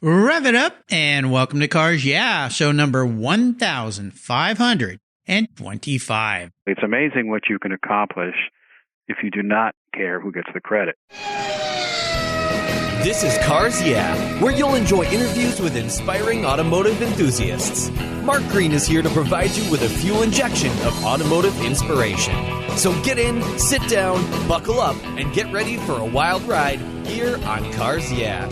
Rev it up and welcome to Cars Yeah, show number 1525. It's amazing what you can accomplish if you do not care who gets the credit. This is Cars Yeah, where you'll enjoy interviews with inspiring automotive enthusiasts. Mark Green is here to provide you with a fuel injection of automotive inspiration. So get in, sit down, buckle up, and get ready for a wild ride here on Cars Yeah.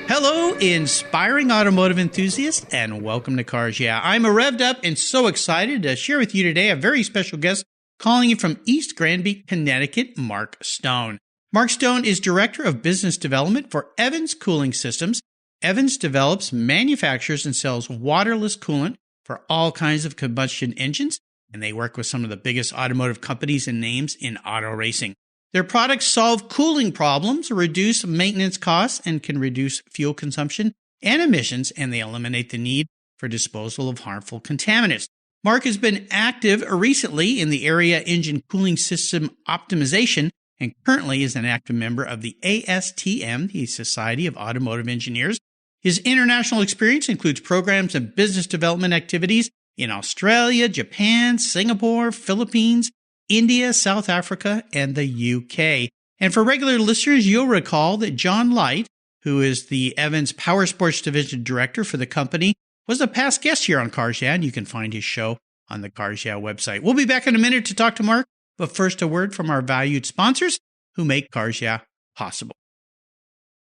Hello, inspiring automotive enthusiasts, and welcome to Cars Yeah. I'm revved up and so excited to share with you today a very special guest calling you from East Granby, Connecticut, Mark Stone. Mark Stone is Director of Business Development for Evans Cooling Systems. Evans develops, manufactures, and sells waterless coolant for all kinds of combustion engines, and they work with some of the biggest automotive companies and names in auto racing. Their products solve cooling problems, reduce maintenance costs, and can reduce fuel consumption and emissions, and they eliminate the need for disposal of harmful contaminants. Mark has been active recently in the area engine cooling system optimization and currently is an active member of the ASTM, the Society of Automotive Engineers. His international experience includes programs and business development activities in Australia, Japan, Singapore, Philippines, India, South Africa, and the UK. And for regular listeners, you'll recall that John Light, who is the Evans Powersports Division Director for the company, was a past guest here on Cars Yeah, and you can find his show on the Cars Yeah website. We'll be back in a minute to talk to Mark, but first a word from our valued sponsors who make Cars Yeah possible.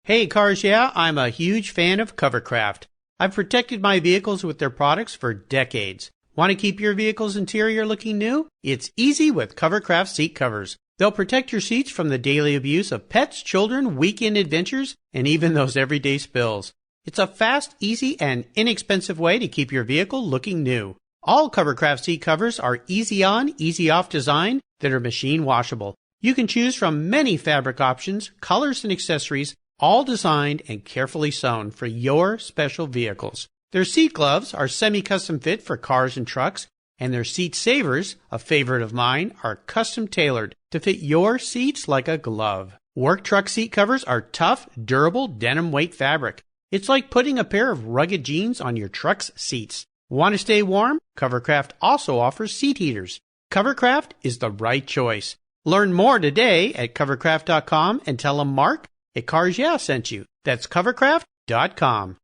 Hey, Cars Yeah, I'm a huge fan of Covercraft. I've protected my vehicles with their products for decades. Want to keep your vehicle's interior looking new? It's easy with Covercraft seat covers. They'll protect your seats from the daily abuse of pets, children, weekend adventures, and even those everyday spills. It's a fast, easy, and inexpensive way to keep your vehicle looking new. All Covercraft seat covers are easy on, easy off design that are machine washable. You can choose from many fabric options, colors, and accessories, all designed and carefully sewn for your special vehicles. Their seat gloves are semi-custom fit for cars and trucks, and their seat savers, a favorite of mine, are custom tailored to fit your seats like a glove. Work truck seat covers are tough, durable denim weight fabric. It's like putting a pair of rugged jeans on your truck's seats. Want to stay warm? Covercraft also offers seat heaters. Covercraft is the right choice. Learn more today at covercraft.com and tell them Mark at Cars Yeah sent you. That's covercraft.com.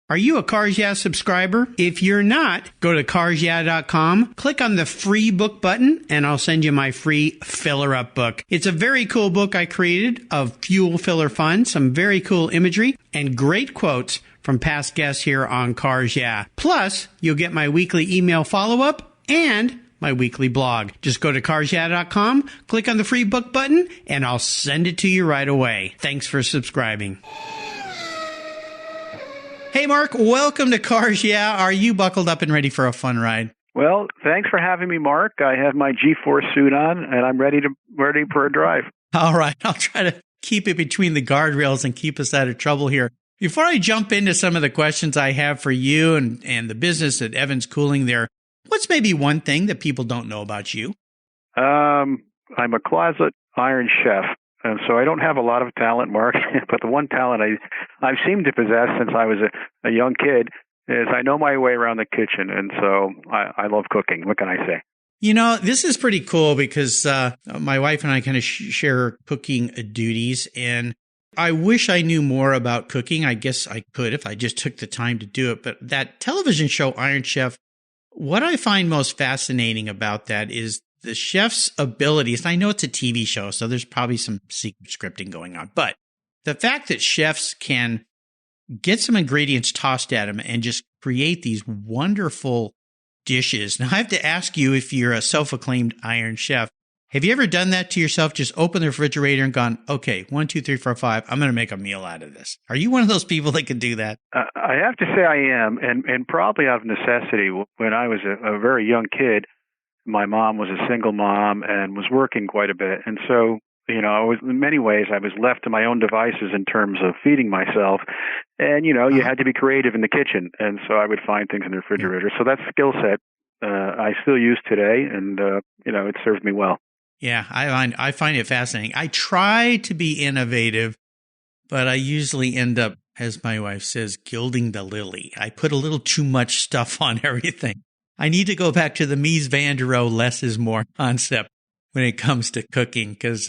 Are you a Cars Yeah subscriber? If you're not, go to carsyeah.com, click on the free book button, and I'll send you my free filler up book. It's a very cool book I created of fuel filler fun, some very cool imagery, and great quotes from past guests here on Cars Yeah. Plus, you'll get my weekly email follow-up and my weekly blog. Just go to carsyeah.com, click on the free book button, and I'll send it to you right away. Thanks for subscribing. Hey, Mark, welcome to Cars Yeah. Are you buckled up and ready for a fun ride? Well, thanks for having me, Mark. I have my G-Force suit on, and I'm ready for a drive. All right. I'll try to keep it between the guardrails and keep us out of trouble here. Before I jump into some of the questions I have for you and the business at Evans Cooling there, what's maybe one thing that people don't know about you? I'm a closet iron chef. And so I don't have a lot of talent, Mark, but the one talent I've seemed to possess since I was a young kid is I know my way around the kitchen. And so I love cooking. What can I say? You know, this is pretty cool because my wife and I kind of share cooking duties. And I wish I knew more about cooking. I guess I could if I just took the time to do it. But that television show, Iron Chef, what I find most fascinating about that is the chef's abilities. And I know it's a TV show, so there's probably some secret scripting going on. But the fact that chefs can get some ingredients tossed at them and just create these wonderful dishes. Now, I have to ask you, if you're a self-acclaimed Iron Chef, have you ever done that to yourself? Just open the refrigerator and gone, okay, 1, 2, 3, 4, 5, I'm going to make a meal out of this. Are you one of those people that can do that? I have to say I am, and probably out of necessity. When I was a very young kid, my mom was a single mom and was working quite a bit. And so, in many ways, I was left to my own devices in terms of feeding myself. And, you had to be creative in the kitchen. And so I would find things in the refrigerator. So that skill set I still use today, and, it served me well. Yeah, I find it fascinating. I try to be innovative, but I usually end up, as my wife says, gilding the lily. I put a little too much stuff on everything. I need to go back to the Mies van der Rohe less is more concept when it comes to cooking because,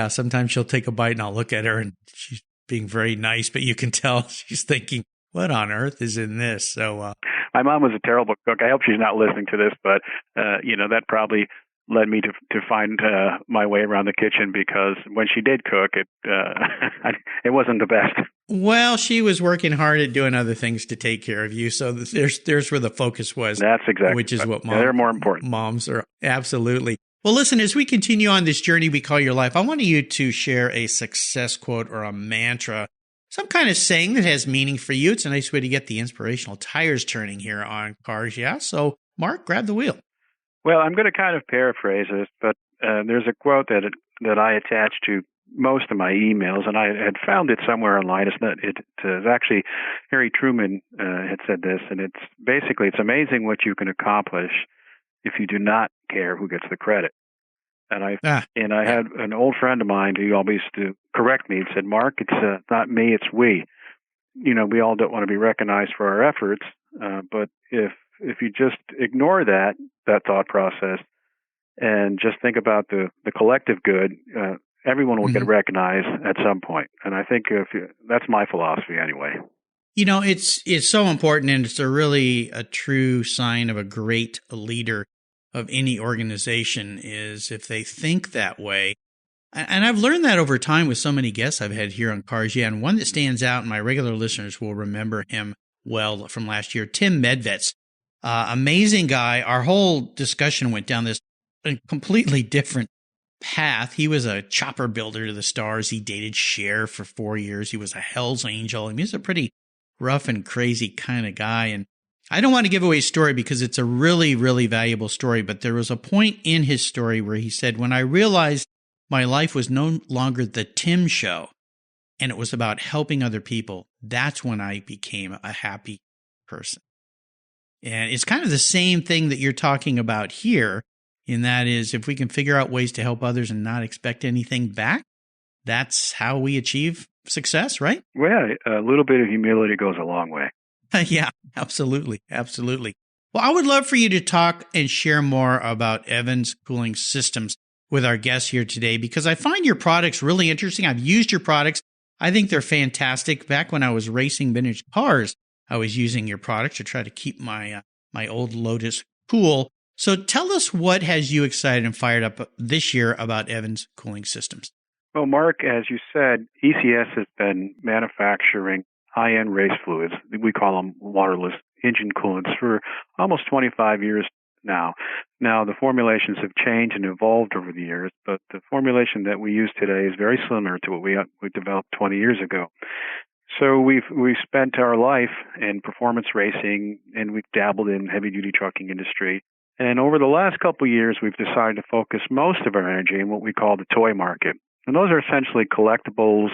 sometimes she'll take a bite and I'll look at her and she's being very nice, but you can tell she's thinking, what on earth is in this? So, my mom was a terrible cook. I hope she's not listening to this, but, that probably led me to find my way around the kitchen because when she did cook, it wasn't the best. Well, she was working hard at doing other things to take care of you, so there's where the focus was. That's exactly which is what they're more important. Moms are absolutely. Well, listen, as we continue on this journey we call your life, I want you to share a success quote or a mantra, some kind of saying that has meaning for you. It's a nice way to get the inspirational tires turning here on Cars Yeah. So, Mark, grab the wheel. Well, I'm going to kind of paraphrase this, but there's a quote that I attach to most of my emails, and I had found it somewhere online. It's actually Harry Truman had said this, and it's amazing what you can accomplish if you do not care who gets the credit. And I had an old friend of mine who always used to correct me and said, Mark, it's not me, it's we. We all don't want to be recognized for our efforts, but if you just ignore that thought process and just think about the collective good, everyone will get recognized at some point. And I think that's my philosophy anyway. It's so important, and it's a true sign of a great leader of any organization is if they think that way. And I've learned that over time with so many guests I've had here on Cars Yeah, and one that stands out, and my regular listeners will remember him well from last year, Tim Medvets. Amazing guy. Our whole discussion went down this completely different path. He was a chopper builder to the stars. He dated Cher for 4 years. He was a Hell's Angel. I mean, he's a pretty rough and crazy kind of guy. And I don't want to give away his story because it's a really, really valuable story. But there was a point in his story where he said, when I realized my life was no longer the Tim show and it was about helping other people, that's when I became a happy person. And it's kind of the same thing that you're talking about here, and that is if we can figure out ways to help others and not expect anything back, that's how we achieve success, right? Well, a little bit of humility goes a long way. Yeah, absolutely. Absolutely. Well, I would love for you to talk and share more about Evans Cooling Systems with our guests here today, because I find your products really interesting. I've used your products. I think they're fantastic. Back when I was racing vintage cars, I was using your product to try to keep my old Lotus cool. So tell us what has you excited and fired up this year about Evans Cooling Systems. Well, Mark, as you said, ECS has been manufacturing high-end race fluids. We call them waterless engine coolants for almost 25 years now. Now, the formulations have changed and evolved over the years, but the formulation that we use today is very similar to what we developed 20 years ago. So we've spent our life in performance racing, and we've dabbled in heavy-duty trucking industry. And over the last couple of years, we've decided to focus most of our energy in what we call the toy market. And those are essentially collectibles,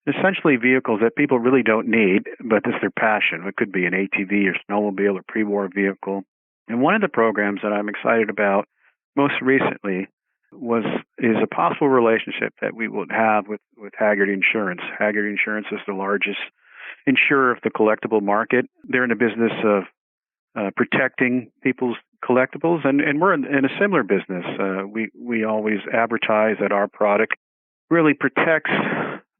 essentially vehicles that people really don't need, but it's their passion. It could be an ATV or snowmobile or pre-war vehicle. And one of the programs that I'm excited about most recently is a possible relationship that we would have with Hagerty Insurance. Hagerty Insurance is the largest insurer of the collectible market. They're in the business of protecting people's collectibles, and we're in a similar business. We always advertise that our product really protects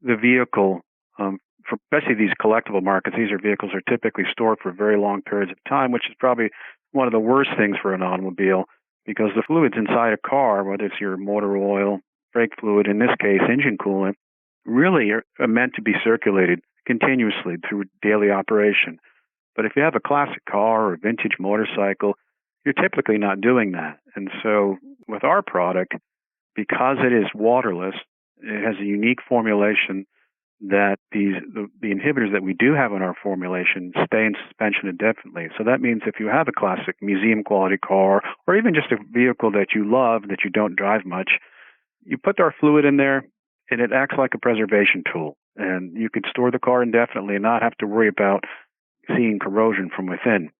the vehicle, for especially these collectible markets. These vehicles are typically stored for very long periods of time, which is probably one of the worst things for an automobile, because the fluids inside a car, whether it's your motor oil, brake fluid, in this case, engine coolant, really are meant to be circulated continuously through daily operation. But if you have a classic car or a vintage motorcycle, you're typically not doing that. And so with our product, because it is waterless, it has a unique formulation that the inhibitors that we do have in our formulation stay in suspension indefinitely. So that means if you have a classic museum quality car, or even just a vehicle that you love that you don't drive much, you put our fluid in there and it acts like a preservation tool. And you could store the car indefinitely and not have to worry about seeing corrosion from within.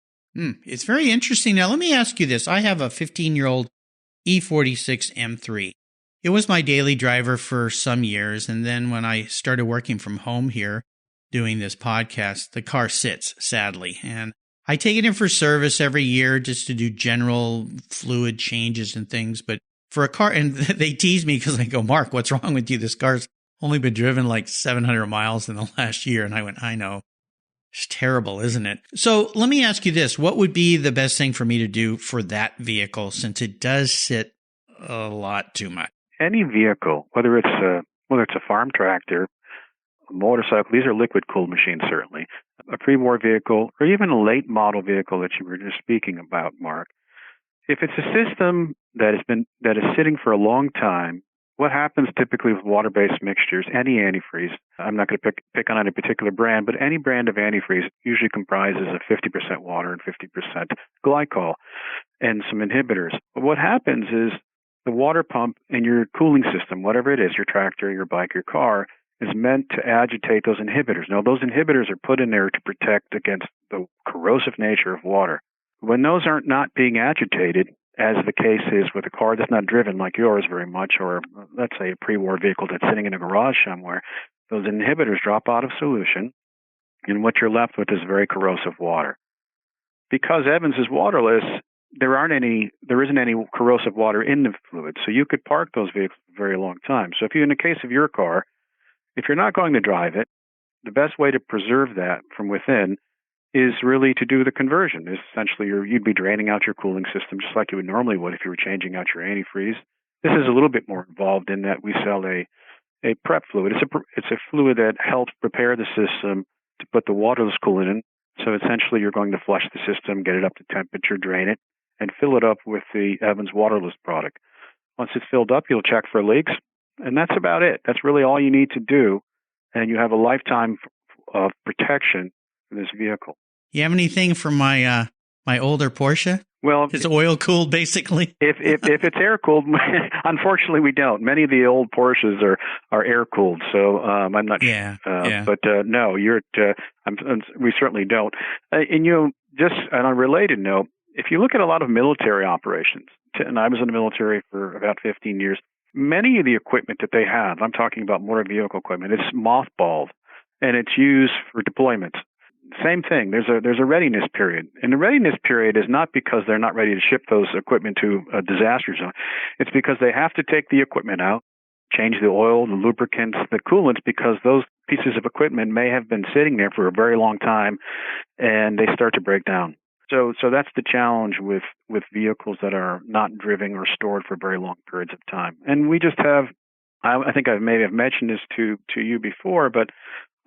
It's very interesting. Now, let me ask you this. I have a 15-year-old E46 M3. It was my daily driver for some years, and then when I started working from home here doing this podcast, the car sits, sadly, and I take it in for service every year just to do general fluid changes and things, but for a car, and they tease me because I go, Mark, what's wrong with you? This car's only been driven like 700 miles in the last year. And I went, I know. It's terrible, isn't it? So let me ask you this. What would be the best thing for me to do for that vehicle since it does sit a lot too much? Any vehicle, whether it's a farm tractor, a motorcycle, these are liquid-cooled machines, certainly, a pre-war vehicle, or even a late model vehicle that you were just speaking about, Mark. If it's a system that is sitting for a long time, what happens typically with water-based mixtures, any antifreeze, I'm not going to pick on any particular brand, but any brand of antifreeze usually comprises of 50% water and 50% glycol and some inhibitors. But what happens is the water pump in your cooling system, whatever it is, your tractor, your bike, your car, is meant to agitate those inhibitors. Now, those inhibitors are put in there to protect against the corrosive nature of water. When those aren't not being agitated, as the case is with a car that's not driven like yours very much, or let's say a pre-war vehicle that's sitting in a garage somewhere, those inhibitors drop out of solution, and what you're left with is very corrosive water. Because Evans is waterless, there isn't any corrosive water in the fluid, so you could park those vehicles for a very long time. So in the case of your car, if you're not going to drive it, the best way to preserve that from within is really to do the conversion. Essentially, you'd be draining out your cooling system just like you would normally would if you were changing out your antifreeze. This is a little bit more involved in that we sell a prep fluid. It's a fluid that helps prepare the system to put the waterless coolant in. So essentially, you're going to flush the system, get it up to temperature, drain it, and fill it up with the Evans waterless product. Once it's filled up, you'll check for leaks, and that's about it. That's really all you need to do, and you have a lifetime of protection for this vehicle. You have anything for my older Porsche? Well, it's oil cooled, basically. If it's air cooled, unfortunately we don't. Many of the old Porsches are air cooled, so I'm not sure. But no, we certainly don't. And just on a related note, if you look at a lot of military operations, and I was in the military for about 15 years, many of the equipment that they have, I'm talking about motor vehicle equipment, it's mothballed, and it's used for deployments. Same thing. There's a readiness period. And the readiness period is not because they're not ready to ship those equipment to a disaster zone. It's because they have to take the equipment out, change the oil, the lubricants, the coolants, because those pieces of equipment may have been sitting there for a very long time, and they start to break down. So that's the challenge with vehicles that are not driven or stored for very long periods of time. And we just have, I think I may have mentioned this to you before, but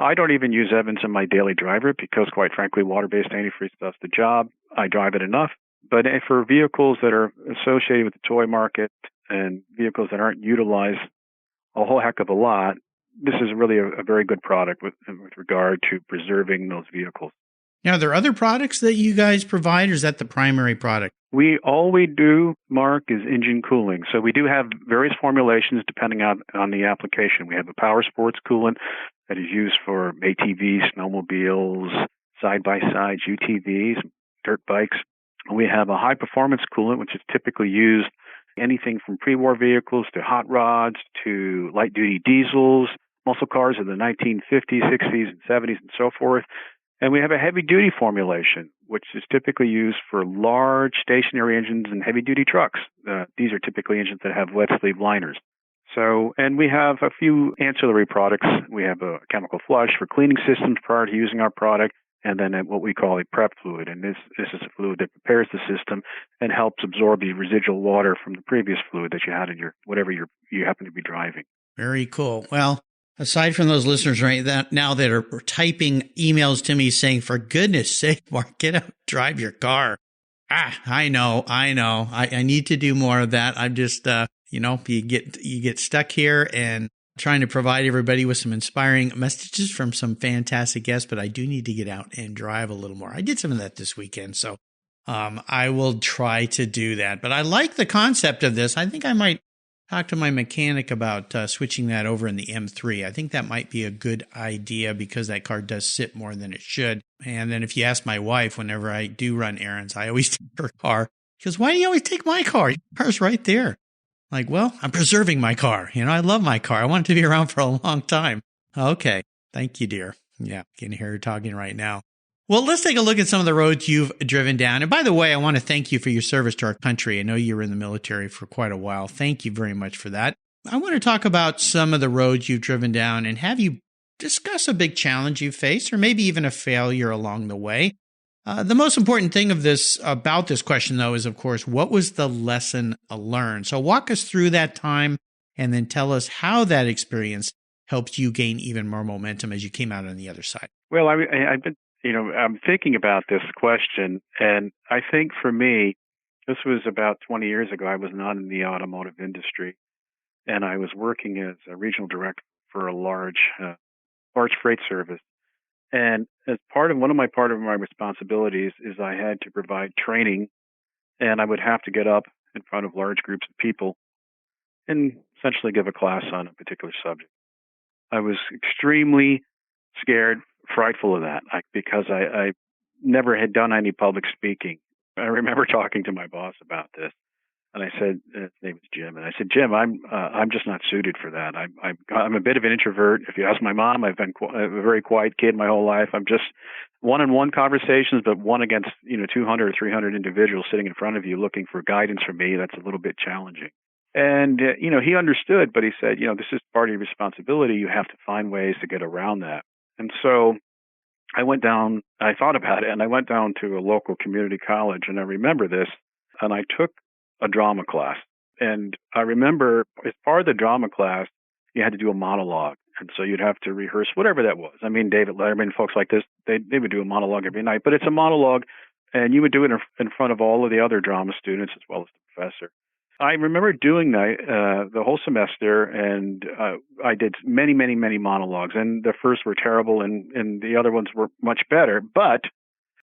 I don't even use Evans in my daily driver because, quite frankly, water-based antifreeze does the job. I drive it enough. But for vehicles that are associated with the toy market and vehicles that aren't utilized a whole heck of a lot, this is really a very good product with regard to preserving those vehicles. Now, are there other products that you guys provide, or is that the primary product? All we do, Mark, is engine cooling. So we do have various formulations depending on the application. We have a Powersports coolant that is used for ATVs, snowmobiles, side-by-sides, UTVs, dirt bikes. We have a high-performance coolant, which is typically used anything from pre-war vehicles to hot rods to light-duty diesels, muscle cars of the 1950s, 60s, and 70s, and so forth. And we have a heavy-duty formulation, which is typically used for large stationary engines and heavy-duty trucks. These are typically engines that have wet-sleeve liners. So, and we have a few ancillary products. We have a chemical flush for cleaning systems prior to using our product, and then what we call a prep fluid. And this is a fluid that prepares the system and helps absorb the residual water from the previous fluid that you had in your whatever you happen to be driving. Very cool. Well, aside from those listeners right now that are typing emails to me saying, for goodness sake, Mark, get out, drive your car. I know. I need to do more of that. I'm just, you get stuck here and trying to provide everybody with some inspiring messages from some fantastic guests, but I do need to get out and drive a little more. I did some of that this weekend, so I will try to do that. But I like the concept of this. I think I might talk to my mechanic about switching that over in the M3. I think that might be a good idea because that car does sit more than it should. And then if you ask my wife, whenever I do run errands, I always take her car He goes, why do you always take my car? Your car's right there. Like, well, I'm preserving my car. I love my car. I want it to be around for a long time. Okay. Thank you, dear. Yeah, I can hear her talking right now. Well, let's take a look at some of the roads you've driven down. And by the way, I want to thank you for your service to our country. I know you were in the military for quite a while. Thank you very much for that. I want to talk about some of the roads you've driven down and have you discuss a big challenge you faced or maybe even a failure along the way. The most important thing about this question, though, is, of course, what was the lesson learned? So walk us through that time and then tell us how that experience helped you gain even more momentum as you came out on the other side. Well, I've been, I'm thinking about this question, and I think for me, this was about 20 years ago. I was not in the automotive industry, and I was working as a regional director for a large freight service. And as part of my responsibilities is I had to provide training, and I would have to get up in front of large groups of people and essentially give a class on a particular subject. I was extremely scared, frightful of that, because I never had done any public speaking. I remember talking to my boss about this, and I said, his name was Jim, and I said, Jim, I'm just not suited for that. I'm a bit of an introvert. If you ask my mom, I've been a very quiet kid my whole life. I'm just one-on-one conversations, but one against 200 or 300 individuals sitting in front of you looking for guidance from me. That's a little bit challenging. And he understood, but he said, this is part of your responsibility. You have to find ways to get around that. And so I thought about it, and I went down to a local community college, and I remember this, and I took a drama class. And I remember as part of the drama class, you had to do a monologue. And so you'd have to rehearse whatever that was. I mean, David Letterman, folks like this, they would do a monologue every night, but it's a monologue, and you would do it in front of all of the other drama students as well as the professor. I remember doing that the whole semester, and I did many, many, many monologues. And the first were terrible, and the other ones were much better. But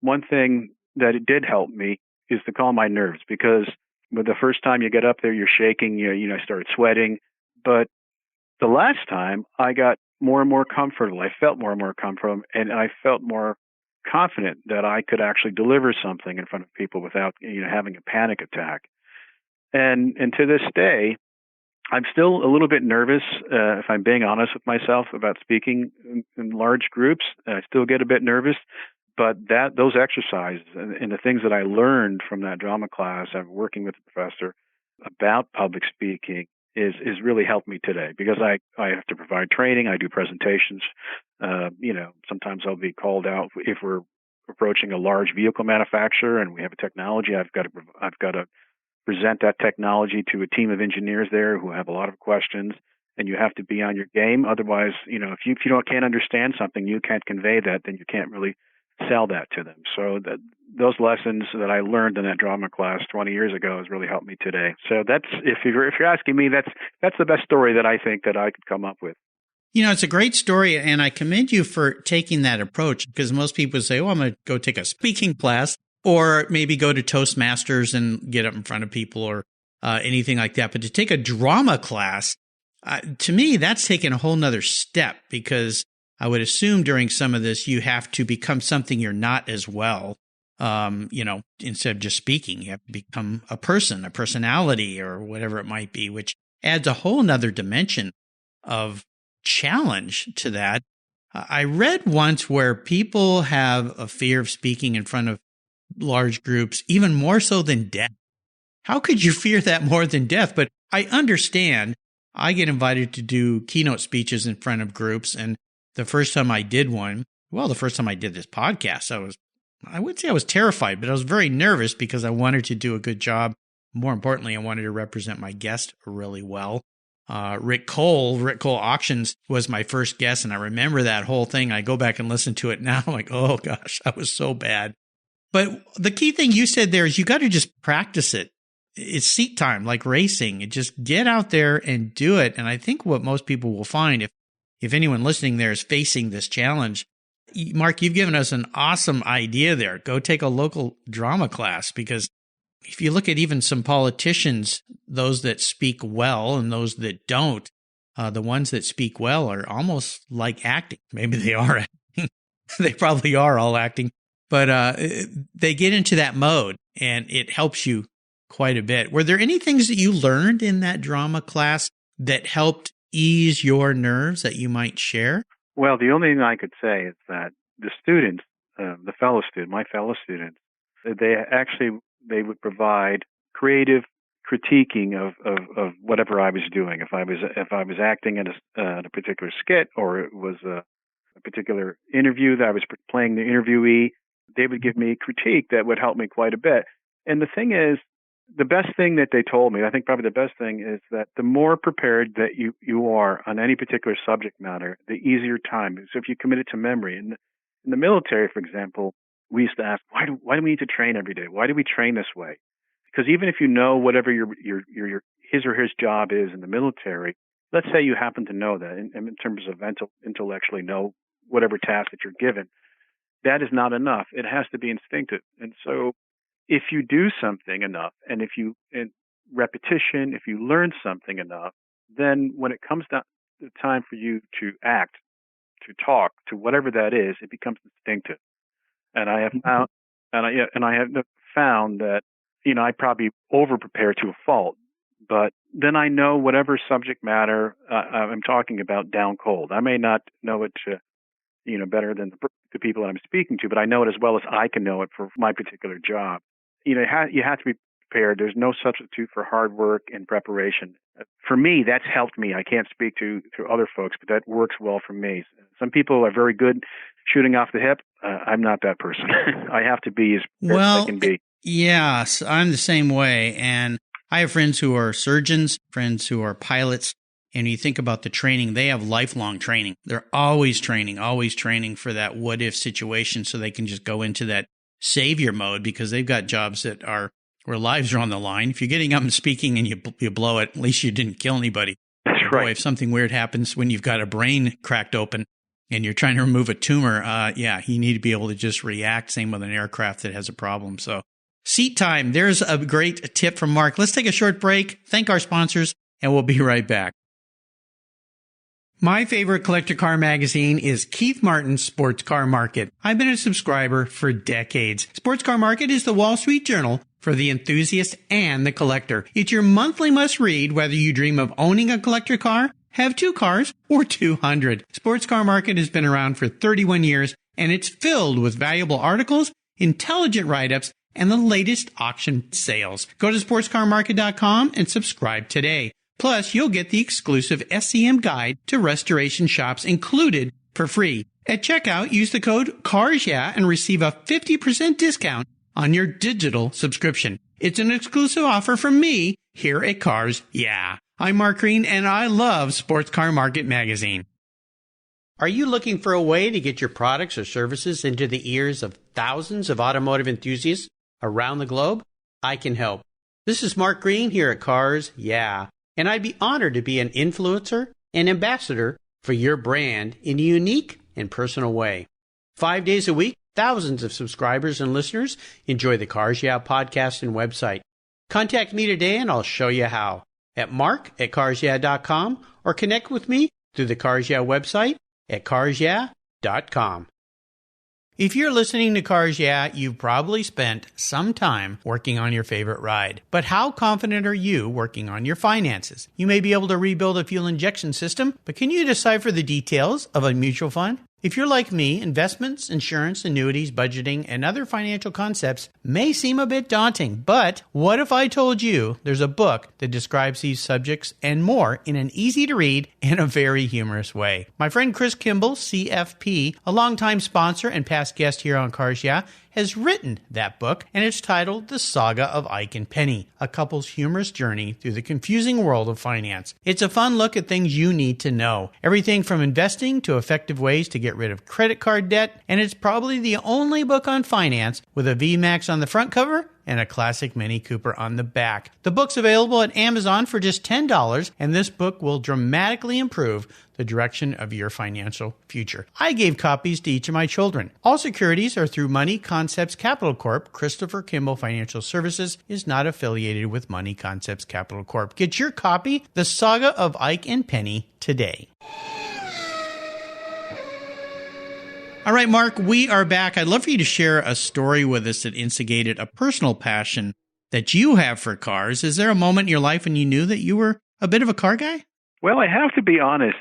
one thing that it did help me is to calm my nerves, because the first time you get up there, you're shaking, I started sweating. But the last time, I got more and more comfortable. I felt more and more comfortable, and I felt more confident that I could actually deliver something in front of people without having a panic attack. And to this day, I'm still a little bit nervous, if I'm being honest with myself, about speaking in large groups. I still get a bit nervous, but those exercises and the things that I learned from that drama class, I'm working with the professor about public speaking, is really helped me today, because I have to provide training. I do presentations. Sometimes I'll be called out if we're approaching a large vehicle manufacturer and we have a technology. I've got to present that technology to a team of engineers there who have a lot of questions, and you have to be on your game. Otherwise, if you can't understand something, you can't convey that, then you can't really sell that to them. So those lessons that I learned in that drama class 20 years ago has really helped me today. So that's, if you're asking me, that's the best story that I think that I could come up with. It's a great story, and I commend you for taking that approach, because most people say, I'm going to go take a speaking class, or maybe go to Toastmasters and get up in front of people, or anything like that. But to take a drama class, to me, that's taking a whole nother step, because I would assume during some of this, you have to become something you're not as well. Instead of just speaking, you have to become a person, a personality, or whatever it might be, which adds a whole nother dimension of challenge to that. I read once where people have a fear of speaking in front of large groups, even more so than death. How could you fear that more than death? But I understand. I get invited to do keynote speeches in front of groups, and the first time I did the first time I did this podcast, I would say I was terrified, but I was very nervous because I wanted to do a good job. More importantly, I wanted to represent my guest really well. Rick Cole Auctions was my first guest, and I remember that whole thing. I go back and listen to it now. I'm like, oh gosh, I was so bad. But the key thing you said there is you got to just practice it. It's seat time, like racing. And just get out there and do it. And I think what most people will find, if anyone listening there is facing this challenge, Mark, you've given us an awesome idea there. Go take a local drama class, because if you look at even some politicians, those that speak well and those that don't, the ones that speak well are almost like acting. Maybe they are acting. They probably are all acting. But they get into that mode, and it helps you quite a bit. Were there any things that you learned in that drama class that helped ease your nerves that you might share? Well, the only thing I could say is that the students, my fellow students, they would provide creative critiquing of whatever I was doing. If I was acting in a particular skit, or it was a particular interview that I was playing the interviewee, they would give me critique that would help me quite a bit. And the thing is, the best thing that they told me, I think probably the best thing, is that the more prepared that you are on any particular subject matter, the easier time. So if you commit it to memory, in the military, for example, we used to ask, why do we need to train every day? Why do we train this way? Because even if you know whatever your his or his job is in the military, let's say you happen to know that in terms of intellectually know whatever task that you're given, that is not enough. It has to be instinctive. And so if you do something enough, and in repetition, if you learn something enough, then when it comes down to the time for you to act, to talk, to whatever that is, it becomes instinctive. And I have found that, I probably over-prepare to a fault, but then I know whatever subject matter I'm talking about down cold. I may not know it, better than the people that I'm speaking to, but I know it as well as I can know it for my particular job. You have to be prepared. There's no substitute for hard work and preparation. For me, that's helped me. I can't speak to other folks, but that works well for me. Some people are very good shooting off the hip. I'm not that person. I have to be as prepared as I can be. Yes, I'm the same way. And I have friends who are surgeons, friends who are pilots. And you think about the training, they have lifelong training. They're always training for that what if situation, so they can just go into that savior mode, because they've got jobs that are where lives are on the line. If you're getting up and speaking and you blow it, at least you didn't kill anybody. That's right. Boy, if something weird happens when you've got a brain cracked open and you're trying to remove a tumor, you need to be able to just react. Same with an aircraft that has a problem. So seat time. There's a great tip from Mark. Let's take a short break, thank our sponsors, and we'll be right back. My favorite collector car magazine is Keith Martin's Sports Car Market. I've been a subscriber for decades. Sports Car Market is the Wall Street Journal for the enthusiast and the collector. It's your monthly must-read whether you dream of owning a collector car, have 2 cars, or 200. Sports Car Market has been around for 31 years, and it's filled with valuable articles, intelligent write-ups, and the latest auction sales. Go to sportscarmarket.com and subscribe today. Plus, you'll get the exclusive SCM guide to restoration shops included for free. At checkout, use the code CARSYEAH and receive a 50% discount on your digital subscription. It's an exclusive offer from me here at Cars Yeah. I'm Mark Green, and I love Sports Car Market magazine. Are you looking for a way to get your products or services into the ears of thousands of automotive enthusiasts around the globe? I can help. This is Mark Green here at Cars Yeah. And I'd be honored to be an influencer and ambassador for your brand in a unique and personal way. 5 days a week, thousands of subscribers and listeners enjoy the Cars Yeah podcast and website. Contact me today and I'll show you how at mark@carsyeah.com, or connect with me through the Cars Yeah website at carsyeah.com. If you're listening to Cars Yeah, you've probably spent some time working on your favorite ride. But how confident are you working on your finances? You may be able to rebuild a fuel injection system, but can you decipher the details of a mutual fund? If you're like me, investments, insurance, annuities, budgeting, and other financial concepts may seem a bit daunting, but what if I told you there's a book that describes these subjects and more in an easy-to-read and a very humorous way? My friend Chris Kimball, CFP, a longtime sponsor and past guest here on Cars Yeah, has written that book, and it's titled The Saga of Ike and Penny, a couple's humorous journey through the confusing world of finance. It's a fun look at things you need to know, everything from investing to effective ways to get rid of credit card debt, and it's probably the only book on finance with a VMAX on the front cover and a classic Mini Cooper on the back. The book's available at Amazon for just $10, and this book will dramatically improve the direction of your financial future. I gave copies to each of my children. All securities are through Money Concepts Capital Corp. Christopher Kimball Financial Services is not affiliated with Money Concepts Capital Corp. Get your copy, The Saga of Ike and Penny, today. All right, Mark, we are back. I'd love for you to share a story with us that instigated a personal passion that you have for cars. Is there a moment in your life when you knew that you were a bit of a car guy? Well, I have to be honest.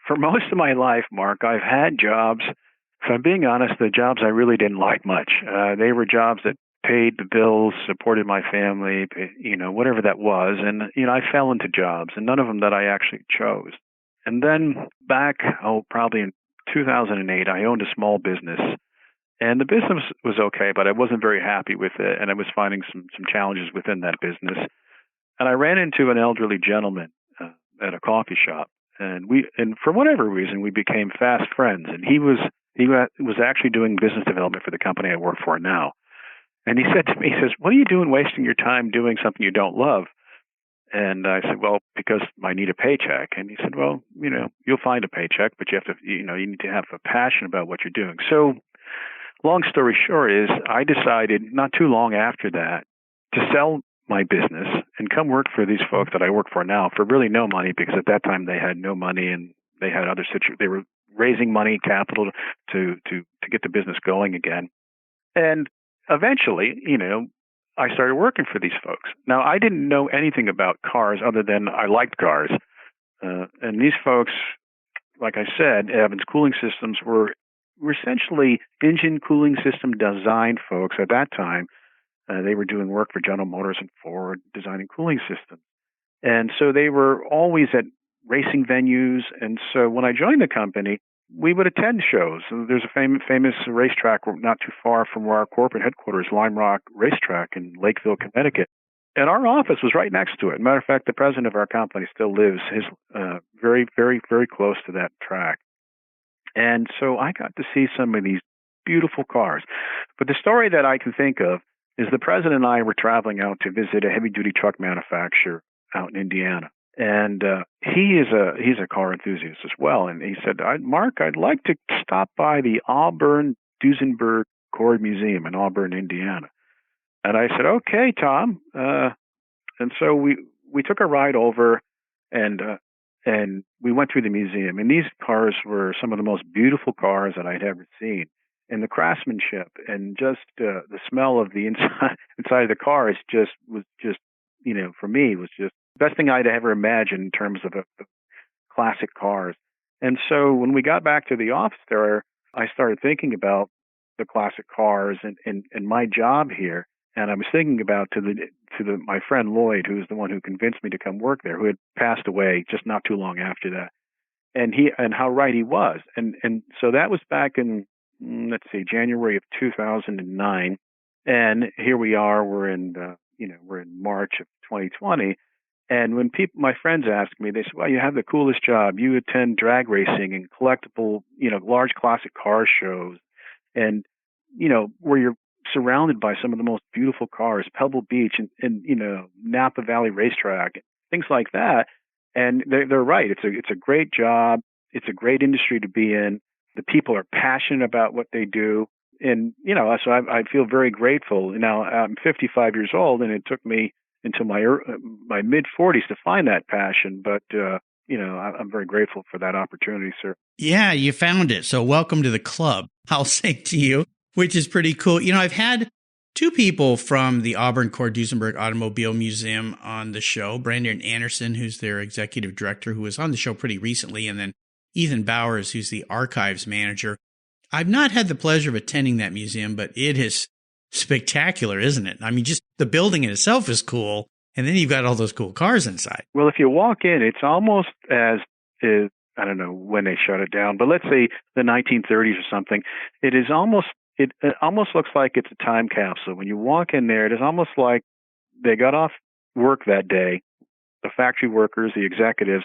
For most of my life, Mark, I've had jobs. If I'm being honest, the jobs I really didn't like much. They were jobs that paid the bills, supported my family, whatever that was. And, I fell into jobs, and none of them that I actually chose. And then back, probably in 2008, I owned a small business. And the business was okay, but I wasn't very happy with it, and I was finding some challenges within that business. And I ran into an elderly gentleman at a coffee shop, and for whatever reason, we became fast friends. And he was actually doing business development for the company I work for now. And he said to me, he says, "What are you doing wasting your time doing something you don't love?" And I said, "Well, because I need a paycheck." And he said, "Well, you'll find a paycheck, but you have to, you need to have a passion about what you're doing." So long story short is I decided not too long after that to sell my business and come work for these folks that I work for now for really no money, because at that time they had no money and they had other situations. They were raising money, capital to get the business going again. And eventually, I started working for these folks. Now, I didn't know anything about cars other than I liked cars. And these folks, like I said, Evans Cooling Systems were essentially engine cooling system design folks at that time. They were doing work for General Motors and Ford, designing cooling systems. And so they were always at racing venues. And so when I joined the company, we would attend shows. There's a famous racetrack not too far from where our corporate headquarters, Lime Rock Racetrack in Lakeville, Connecticut. And our office was right next to it. Matter of fact, the president of our company still lives very, very, very close to that track. And so I got to see some of these beautiful cars. But the story that I can think of is the president and I were traveling out to visit a heavy-duty truck manufacturer out in Indiana. And he's a car enthusiast as well. And he said, "Mark, I'd like to stop by the Auburn-Duesenberg Cord Museum in Auburn, Indiana." And I said, "Okay, Tom." And so we took a ride over, and we went through the museum. And these cars were some of the most beautiful cars that I'd ever seen. And the craftsmanship and just the smell of the inside of the car was just for me was just the best thing I'd ever imagined in terms of classic cars. And so when we got back to the office there, I started thinking about the classic cars and my job here. And I was thinking about my friend Lloyd, who was the one who convinced me to come work there, who had passed away just not too long after that. And how right he was. And so that was back in, January of 2009. And here we are, we're in March of 2020. And when my friends ask me, they say, "Well, you have the coolest job. You attend drag racing and collectible, large classic car shows, and, where you're surrounded by some of the most beautiful cars, Pebble Beach and Napa Valley Racetrack, things like that." And they're right. It's a great job. It's a great industry to be in. The people are passionate about what they do. And, so I feel very grateful. Now, I'm 55 years old, and it took me until my mid-40s to find that passion. But, I'm very grateful for that opportunity, sir. Yeah, you found it. So welcome to the club, I'll say to you, which is pretty cool. I've had two people from the Auburn Cord-Duesenberg Automobile Museum on the show, Brandon Anderson, who's their executive director, who was on the show pretty recently, and then Ethan Bowers, who's the archives manager. I've not had the pleasure of attending that museum, but it is spectacular, isn't it? I mean, just the building in itself is cool, and then you've got all those cool cars inside. Well, if you walk in, it's almost as I don't know when they shut it down, but let's say the 1930s or something. It almost looks like it's a time capsule. When you walk in there, it is almost like they got off work that day, the factory workers, the executives,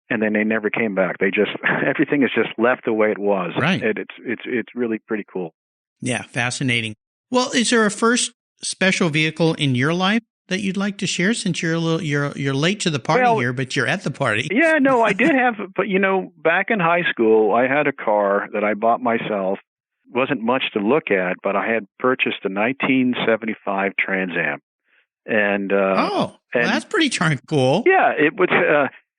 and then they never came back. Everything is just left the way it was. Right. It's really pretty cool. Yeah, fascinating. Well, is there a first special vehicle in your life that you'd like to share, since you're late to the party here, but you're at the party? Yeah, no, I did have, but back in high school, I had a car that I bought myself. Wasn't much to look at, but I had purchased a 1975 Trans Am. And that's pretty darn cool. Yeah, it was.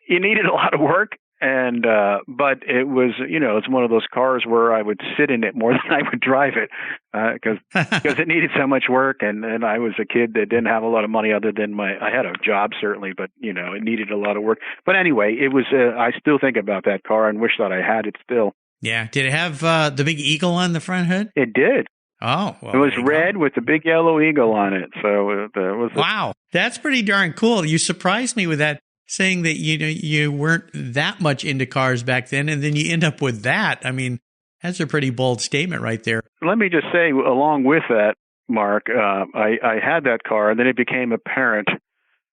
You needed a lot of work, And but it was, it's one of those cars where I would sit in it more than I would drive it, because it needed so much work, and I was a kid that didn't have a lot of money other than I had a job certainly, but it needed a lot of work. But anyway, it was I still think about that car and wish that I had it still. Yeah. Did it have the big eagle on the front hood? It did. Oh, well, it was red with the big yellow eagle on it. So it was. Wow, that's pretty darn cool. You surprised me with that, saying that you weren't that much into cars back then, and then you end up with that. I mean, that's a pretty bold statement right there. Let me just say, along with that, Mark, I had that car, and then it became apparent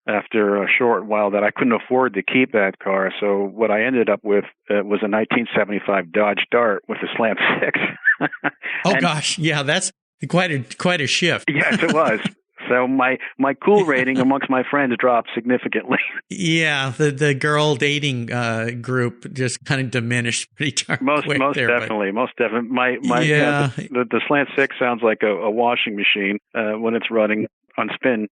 after a short while that I couldn't afford to keep that car. So what I ended up with was a 1975 Dodge Dart with a slant six. Oh gosh, yeah, that's quite a shift. Yes, it was. So my cool rating amongst my friends dropped significantly. Yeah, the girl dating group just kind of diminished pretty darn quick there. Most definitely. The slant six sounds like a washing machine when it's running on spin.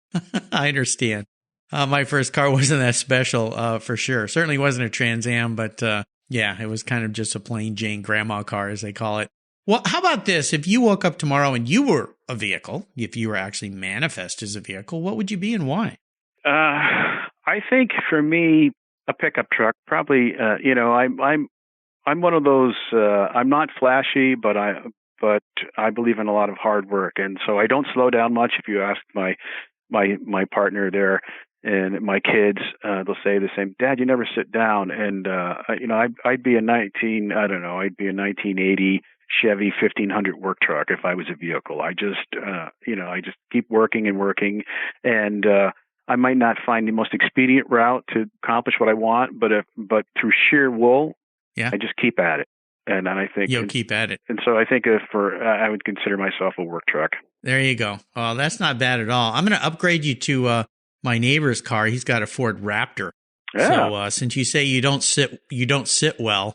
I understand. My first car wasn't that special, for sure. Certainly wasn't a Trans Am, but yeah, it was kind of just a plain Jane grandma car, as they call it. Well, how about this? If you woke up tomorrow and you were a vehicle, if you were actually manifest as a vehicle, what would you be and why? I think for me, a pickup truck. Probably, I'm one of those. I'm not flashy, but I believe in a lot of hard work, and so I don't slow down much. If you ask my partner there and my kids, they'll say the same. Dad, you never sit down. And I'd be a 1980 Chevy 1500 work truck if I was a vehicle. I just keep working and working, and I might not find the most expedient route to accomplish what I want, but through sheer will, I just keep at it. And I think you'll keep at it. And so I think I would consider myself a work truck. There you go. Oh, that's not bad at all. I'm going to upgrade you to my neighbor's car. He's got a Ford Raptor. Yeah. So since you say you don't sit well,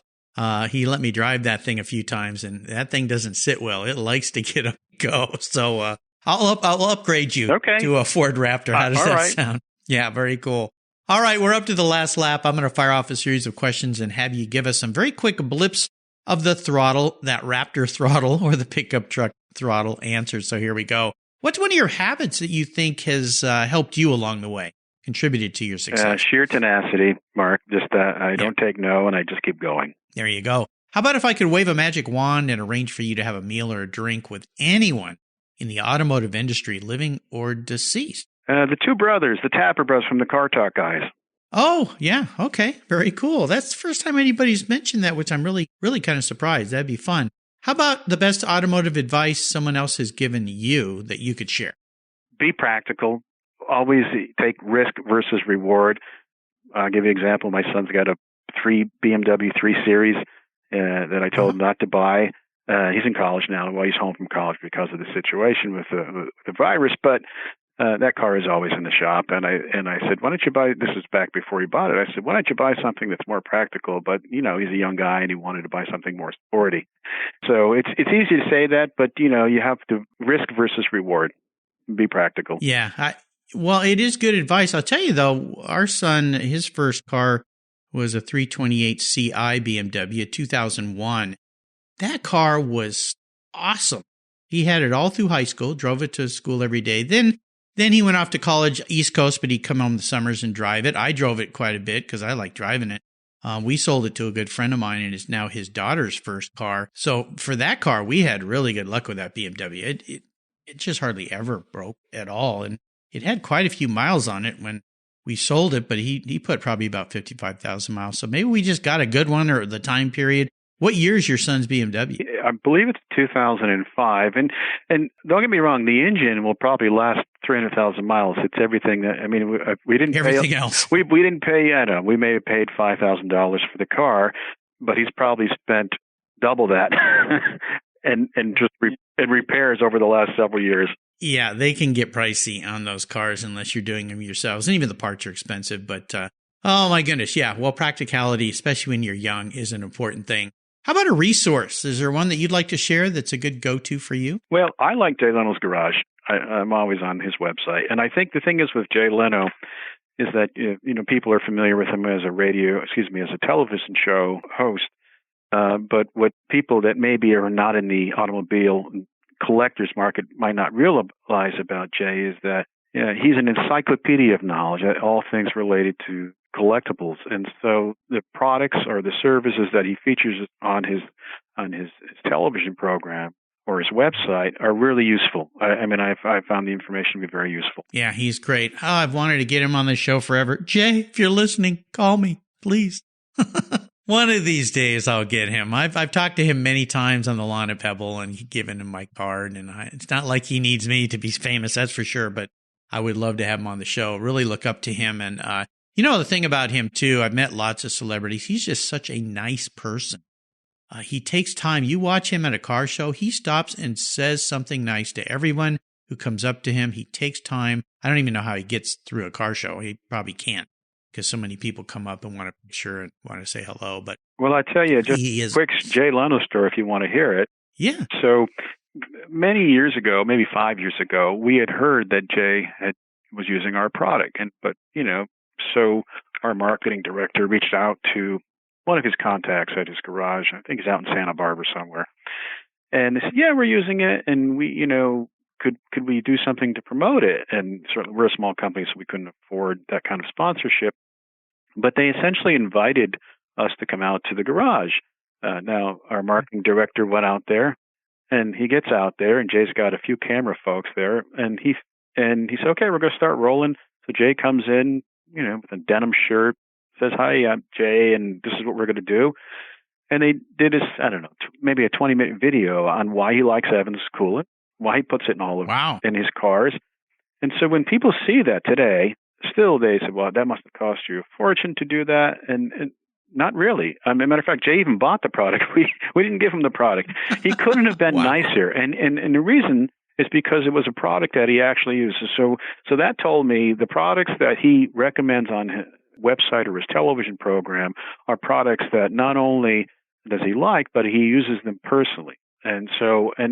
he let me drive that thing a few times, and that thing doesn't sit well. It likes to get up and go. So I'll upgrade you to a Ford Raptor. How does that sound? Yeah, very cool. All right, we're up to the last lap. I'm going to fire off a series of questions and have you give us some very quick blips of the throttle, that Raptor throttle or the pickup truck throttle answers. So here we go. What's one of your habits that you think has helped you along the way, contributed to your success? Sheer tenacity, Mark. Just I don't take no, and I just keep going. There you go. How about if I could wave a magic wand and arrange for you to have a meal or a drink with anyone in the automotive industry, living or deceased? The two brothers, the Tapper brothers from the Car Talk guys. Oh, yeah. Okay. Very cool. That's the first time anybody's mentioned that, which I'm really, really kind of surprised. That'd be fun. How about the best automotive advice someone else has given you that you could share? Be practical. Always take risk versus reward. I'll give you an example. My son's got a BMW 3 Series that I told him not to buy. He's in college now. Well, he's home from college because of the situation with the virus, but that car is always in the shop. And I said, why don't you buy, this is back before he bought it. I said, why don't you buy something that's more practical? But, he's a young guy and he wanted to buy something more sporty. So it's easy to say that, but, you have to risk versus reward. Be practical. Yeah. Well, it is good advice. I'll tell you, though, our son, his first car was a 328 Ci BMW 2001. That car was awesome. He had it all through high school, drove it to school every day. Then he went off to college, East Coast, but he'd come home the summers and drive it. I drove it quite a bit because I like driving it. We sold it to a good friend of mine, and it's now his daughter's first car. So for that car, we had really good luck with that BMW. It just hardly ever broke at all. And it had quite a few miles on it when we sold it, but he put probably about 55,000 miles. So maybe we just got a good one, or the time period. What year is your son's BMW? I believe it's 2005. And don't get me wrong, the engine will probably last 300,000 miles. It's everything that, we didn't everything pay else. We didn't pay, we may have paid $5,000 for the car, but he's probably spent double that and just repairs over the last several years. Yeah, they can get pricey on those cars unless you're doing them yourselves. And even the parts are expensive. But, oh my goodness. Yeah. Well, practicality, especially when you're young, is an important thing. How about a resource? Is there one that you'd like to share that's a good go-to for you? Well, I like Jay Leno's Garage. I'm always on his website. And I think the thing is with Jay Leno is that people are familiar with him as a television show host. But what people that maybe are not in the automobile collectors market might not realize about Jay is that he's an encyclopedia of knowledge, all things related to collectibles. And so the products or the services that he features on his television program or his website are really useful. I found the information to be very useful. Yeah, he's great. Oh, I've wanted to get him on the show forever. Jay, if you're listening, call me, please. One of these days I'll get him. I've talked to him many times on the lawn at Pebble and given him my card. And it's not like he needs me to be famous, that's for sure. But I would love to have him on the show. Really look up to him. And the thing about him too, I've met lots of celebrities. He's just such a nice person. He takes time. You watch him at a car show, he stops and says something nice to everyone who comes up to him. He takes time. I don't even know how he gets through a car show. He probably can't because so many people come up and want a picture and want to say hello. But well, I tell you, just a quick Jay Leno story if you want to hear it. Yeah. So many years ago, maybe 5 years ago, we had heard that Jay was using our product. So our marketing director reached out to one of his contacts at his garage. I think he's out in Santa Barbara somewhere. And they said, yeah, we're using it. And we, could we do something to promote it? And certainly we're a small company, so we couldn't afford that kind of sponsorship. But they essentially invited us to come out to the garage. Now, our marketing director went out there, and he gets out there, and Jay's got a few camera folks there. And he said, okay, we're going to start rolling. So Jay comes in, with a denim shirt, says, hi, I'm Jay, and this is what we're going to do. And they did this, I don't know, maybe a 20-minute video on why he likes Evans coolant, why he puts it in all of in his cars. And so when people see that today, still they say, well, that must have cost you a fortune to do that. And not really. As a matter of fact, Jay even bought the product. We didn't give him the product. He couldn't have been nicer. And the reason is because it was a product that he actually uses. So that told me the products that he recommends on his website or his television program are products that not only does he like, but he uses them personally. And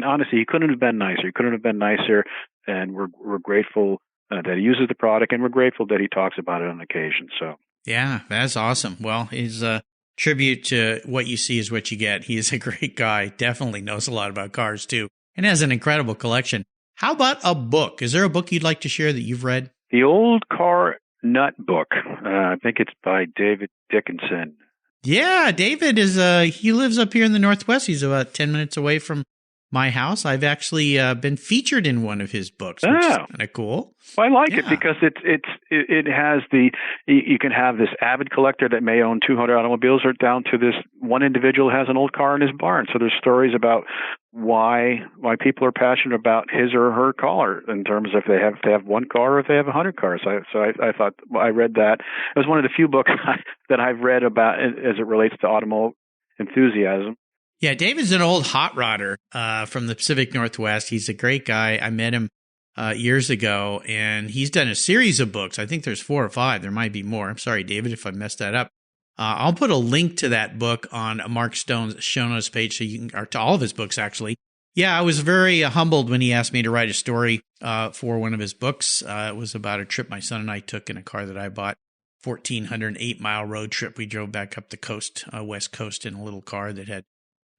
honestly, he couldn't have been nicer. He couldn't have been nicer. And we're grateful that he uses the product, and we're grateful that he talks about it on occasion. So yeah, that's awesome. Well, his tribute to what you see is what you get. He is a great guy. Definitely knows a lot about cars too, and has an incredible collection. How about a book? Is there a book you'd like to share that you've read? The Old Car Nut Book. I think it's by David Dickinson. Yeah, David he lives up here in the Northwest. He's about 10 minutes away from my house. I've actually been featured in one of his books, which is kind of cool. Well, I like it because it has you can have this avid collector that may own 200 automobiles, or down to this one individual who has an old car in his barn. So there's stories about why people are passionate about his or her car in terms of if they have one car or if they have 100 cars. So I thought I read that. It was one of the few books that I've read about as it relates to automotive enthusiasm. Yeah, David's an old hot rodder from the Pacific Northwest. He's a great guy. I met him years ago, and he's done a series of books. I think there's 4 or 5. There might be more. I'm sorry, David, if I messed that up. I'll put a link to that book on Mark Stone's show notes page, or to all of his books, actually. Yeah, I was very humbled when he asked me to write a story for one of his books. It was about a trip my son and I took in a car that I bought. 1,408-mile road trip. We drove back up the coast, West Coast, in a little car that had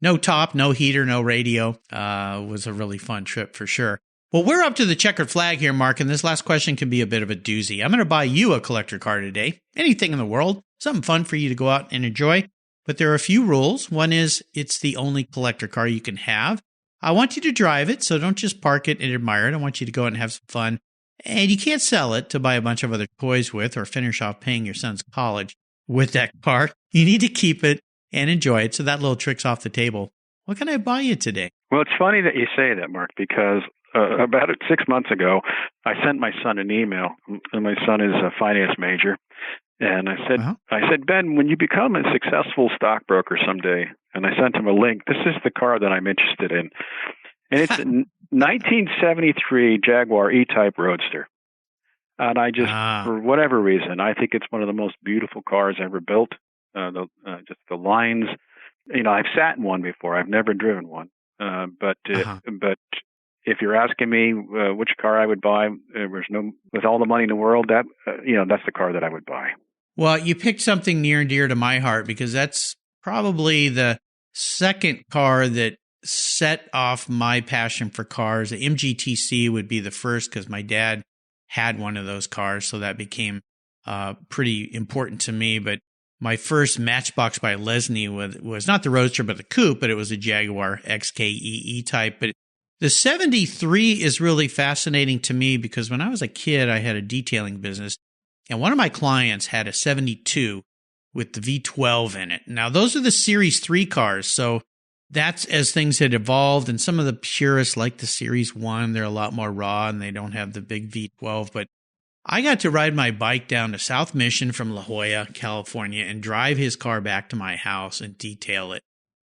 no top, no heater, no radio. It was a really fun trip for sure. Well, we're up to the checkered flag here, Mark, and this last question can be a bit of a doozy. I'm going to buy you a collector car today. Anything in the world, something fun for you to go out and enjoy. But there are a few rules. One is it's the only collector car you can have. I want you to drive it, so don't just park it and admire it. I want you to go out and have some fun. And you can't sell it to buy a bunch of other toys with or finish off paying your son's college with that car. You need to keep it and enjoy it. So that little trick's off the table. What can I buy you today? Well, it's funny that you say that, Mark, because about 6 months ago, I sent my son an email. And my son is a finance major. And I said, Ben, when you become a successful stockbroker someday, and I sent him a link, this is the car that I'm interested in. And it's a 1973 Jaguar E-Type Roadster. And I just, for whatever reason, I think it's one of the most beautiful cars ever built. Just the lines, I've sat in one before. I've never driven one. But if you're asking me which car I would buy, with all the money in the world, that's the car that I would buy. Well, you picked something near and dear to my heart because that's probably the second car that set off my passion for cars. The MGTC would be the first because my dad had one of those cars, so that became pretty important to me. But my first Matchbox by Lesney was not the Roadster, but the coupe, but it was a Jaguar XKEE type. But the 73 is really fascinating to me because when I was a kid, I had a detailing business, and one of my clients had a 72 with the V12 in it. Now, those are the Series 3 cars, so that's as things had evolved, and some of the purists like the Series 1. They're a lot more raw, and they don't have the big V12. But I got to ride my bike down to South Mission from La Jolla, California, and drive his car back to my house and detail it.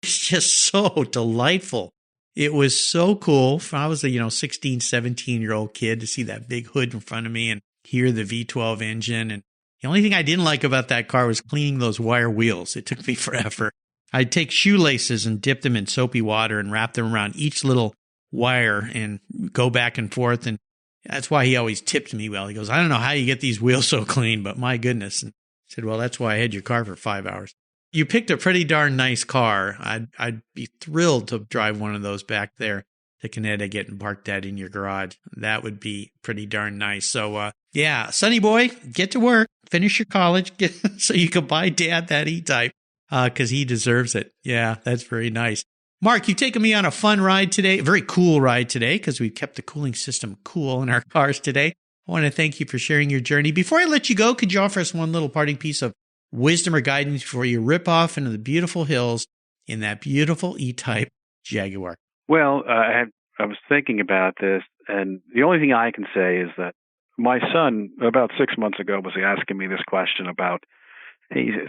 It's just so delightful. It was so cool. I was a 16, 17-year-old kid to see that big hood in front of me and hear the V12 engine. And the only thing I didn't like about that car was cleaning those wire wheels. It took me forever. I'd take shoelaces and dip them in soapy water and wrap them around each little wire and go back and forth. And that's why he always tipped me well. He goes, I don't know how you get these wheels so clean, but my goodness. And I said, well, that's why I had your car for 5 hours. You picked a pretty darn nice car. I'd be thrilled to drive one of those back there to Connecticut and park that in your garage. That would be pretty darn nice. So, yeah, Sonny boy, get to work, finish your college, so you can buy Dad that E-Type because he deserves it. Yeah, that's very nice. Mark, you've taken me on a fun ride today, a very cool ride today because we've kept the cooling system cool in our cars today. I want to thank you for sharing your journey. Before I let you go, could you offer us one little parting piece of wisdom or guidance before you rip off into the beautiful hills in that beautiful E-Type Jaguar? Well, I was thinking about this, and the only thing I can say is that my son, about 6 months ago, was asking me this question about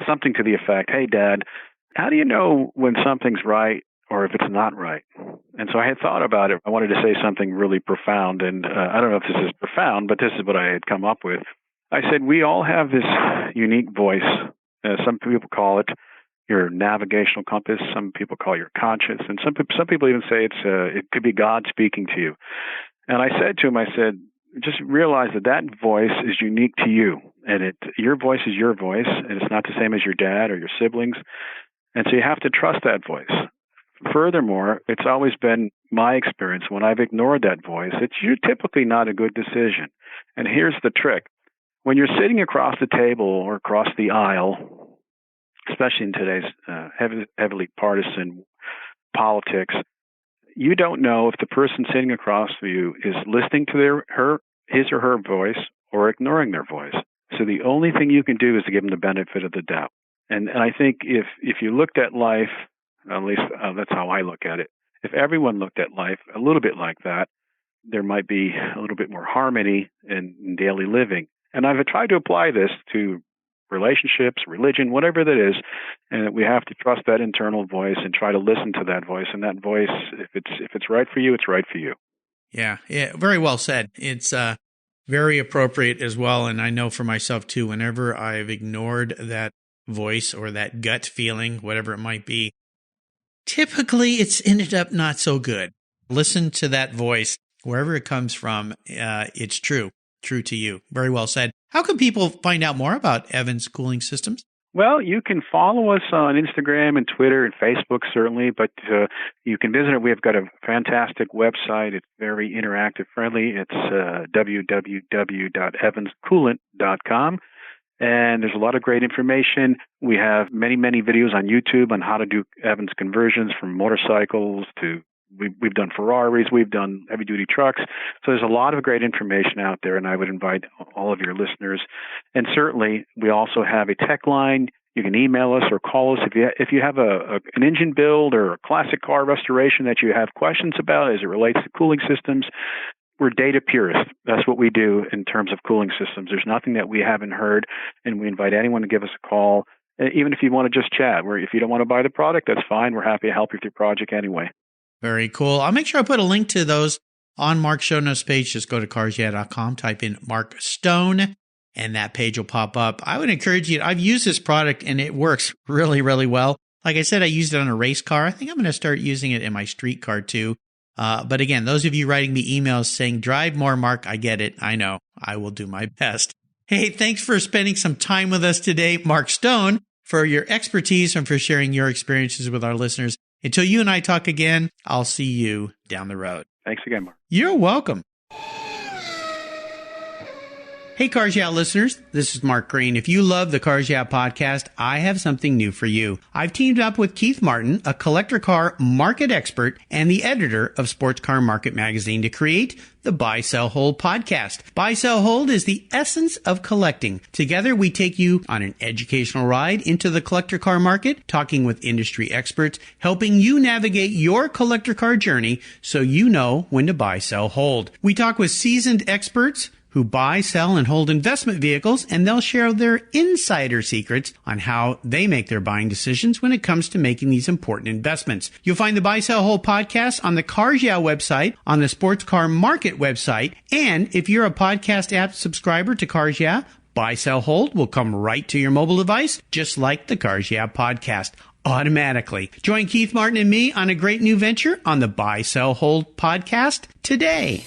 something to the effect, hey, Dad, how do you know when something's right or if it's not right? And so I had thought about it. I wanted to say something really profound, and I don't know if this is profound, but this is what I had come up with. I said, we all have this unique voice. Some people call it your navigational compass. Some people call it your conscience. And some people even say it could be God speaking to you. And I said to him, just realize that voice is unique to you. And your voice is your voice. And it's not the same as your dad or your siblings. And so you have to trust that voice. Furthermore, it's always been my experience when I've ignored that voice, it's typically not a good decision. And here's the trick. When you're sitting across the table or across the aisle, especially in today's heavily partisan politics, you don't know if the person sitting across from you is listening to his or her voice or ignoring their voice. So the only thing you can do is to give them the benefit of the doubt. And I think if you looked at life, at least that's how I look at it, if everyone looked at life a little bit like that, there might be a little bit more harmony in daily living. And I've tried to apply this to relationships, religion, whatever that is, and we have to trust that internal voice and try to listen to that voice. And that voice, if it's right for you, it's right for you. Yeah, very well said. It's very appropriate as well. And I know for myself too, whenever I've ignored that voice or that gut feeling, whatever it might be, typically it's ended up not so good. Listen to that voice, wherever it comes from. It's true to you. Very well said. How can people find out more about Evans Cooling Systems? Well, you can follow us on Instagram and Twitter and Facebook, certainly, but you can visit it. We've got a fantastic website. It's very interactive friendly. It's www.evanscoolant.com. And there's a lot of great information. We have many, many videos on YouTube on how to do Evans conversions from motorcycles to we've done Ferraris, we've done heavy-duty trucks. So there's a lot of great information out there, and I would invite all of your listeners. And certainly, we also have a tech line. You can email us or call us if you have an engine build or a classic car restoration that you have questions about as it relates to cooling systems. We're data purists. That's what we do in terms of cooling systems. There's nothing that we haven't heard, and we invite anyone to give us a call, even if you want to just chat. If you don't want to buy the product, that's fine. We're happy to help you with your project anyway. Very cool. I'll make sure I put a link to those on Mark's show notes page. Just go to carsyeah.com, type in Mark Stone, and that page will pop up. I would encourage you. I've used this product, and it works really, really well. Like I said, I used it on a race car. I think I'm going to start using it in my street car, too. But again, those of you writing me emails saying, drive more, Mark, I get it. I know. I will do my best. Hey, thanks for spending some time with us today, Mark Stone, for your expertise and for sharing your experiences with our listeners. Until you and I talk again, I'll see you down the road. Thanks again, Mark. You're welcome. Hey, Cars Yeah listeners, this is Mark Green. If you love the Cars Yeah podcast, I have something new for you. I've teamed up with Keith Martin, a collector car market expert and the editor of Sports Car Market magazine, to create the Buy, Sell, Hold podcast. Buy, Sell, Hold is the essence of collecting. Together, we take you on an educational ride into the collector car market, talking with industry experts, helping you navigate your collector car journey so you know when to buy, sell, hold. We talk with seasoned experts who buy, sell, and hold investment vehicles, and they'll share their insider secrets on how they make their buying decisions when it comes to making these important investments. You'll find the Buy, Sell, Hold podcast on the Cars Yeah website, on the Sports Car Market website, and if you're a podcast app subscriber to Cars Yeah, Buy, Sell, Hold will come right to your mobile device, just like the Cars Yeah podcast. Automatically. Join Keith Martin and me on a great new venture on the Buy, Sell, Hold podcast today.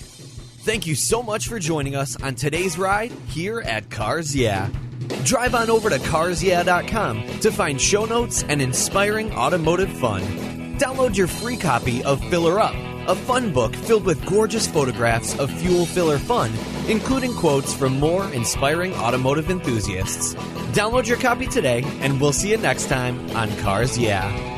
Thank you so much for joining us on today's ride here at Cars Yeah. Drive on over to carsyeah.com to find show notes and inspiring automotive fun. Download your free copy of Filler Up, a fun book filled with gorgeous photographs of fuel filler fun, including quotes from more inspiring automotive enthusiasts. Download your copy today, and we'll see you next time on Cars Yeah.